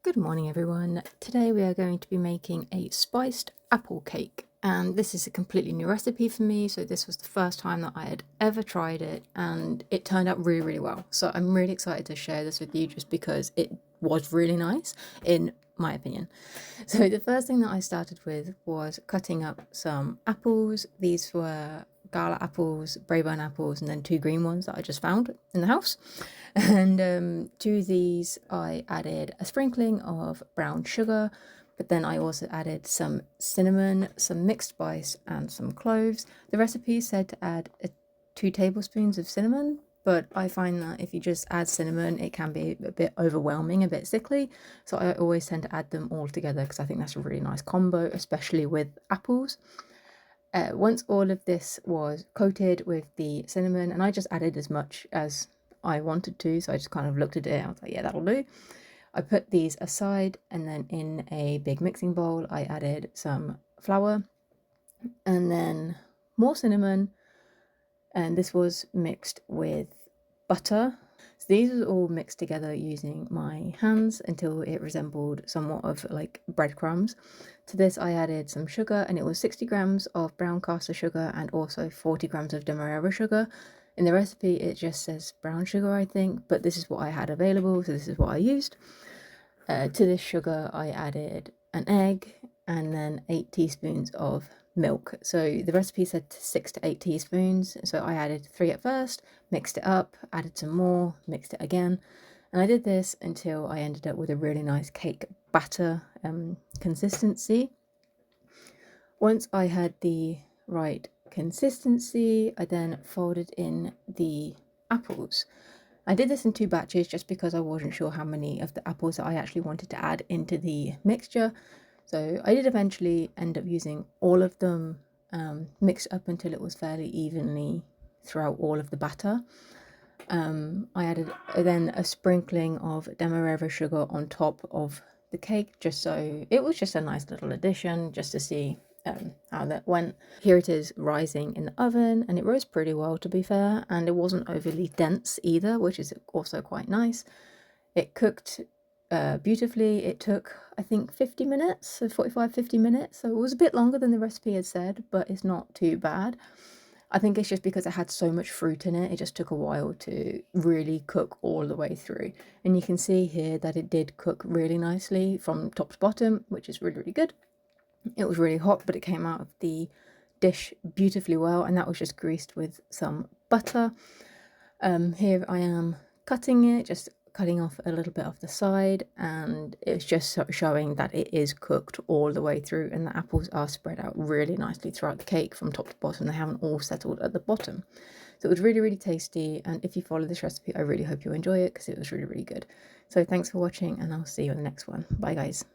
Good morning everyone. Today we are going to be making a spiced apple cake, and this is a completely new recipe for me, so this was the first time that I had ever tried it and it turned out really well. So I'm really excited to share this with you just because it was really nice in my opinion. So the first thing that I started with was cutting up some apples. These were Gala apples, Braeburn apples, and then two green ones that I just found in the house. And to these I added a sprinkling of brown sugar, but then I also added some cinnamon, some mixed spice, and some cloves. The recipe said to add 2 tablespoons of cinnamon, but I find that if you just add cinnamon, it can be a bit overwhelming, a bit sickly. So I always tend to add them all together because I think that's a really nice combo, especially with apples. Once all of this was coated with the cinnamon, and I just added as much as I wanted to, so I just kind of looked at it, I was like, yeah, that'll do. I put these aside, and then in a big mixing bowl, I added some flour and then more cinnamon, and this was mixed with butter. So these are all mixed together using my hands until it resembled somewhat of like breadcrumbs. To this I added some sugar, and it was 60 grams of brown caster sugar and also 40 grams of demerara sugar. In the recipe it just says brown sugar, I think, but this is what I had available, so this is what I used. To this sugar I added an egg and then 8 teaspoons of milk. So the recipe said 6 to 8 teaspoons, so I added 3 at first, mixed it up, added some more, mixed it again, and I did this until I ended up with a really nice cake batter consistency. Once I had the right consistency, I then folded in the apples. I did this in 2 batches just because I wasn't sure how many of the apples that I actually wanted to add into the mixture. So I did eventually end up using all of them, mixed up until it was fairly evenly throughout all of the batter. I added then a sprinkling of demerara sugar on top of the cake, just so it was just a nice little addition just to see how that went. Here it is rising in the oven, and it rose pretty well, to be fair, and it wasn't overly dense either, which is also quite nice. It cooked beautifully. It took, I think, 50 minutes, so 45-50 minutes, so it was a bit longer than the recipe had said, but it's not too bad. I think it's just because it had so much fruit in it, it just took a while to really cook all the way through. And you can see here that it did cook really nicely from top to bottom, which is really good. It was really hot, but it came out of the dish beautifully well, and that was just greased with some butter. Here I am cutting it, just cutting off a little bit off the side, and it's just showing that it is cooked all the way through, and the apples are spread out really nicely throughout the cake from top to bottom. They haven't all settled at the bottom. So it was really tasty, and if you follow this recipe, I really hope you enjoy it because it was really good. So thanks for watching, and I'll see you in the next one. Bye guys.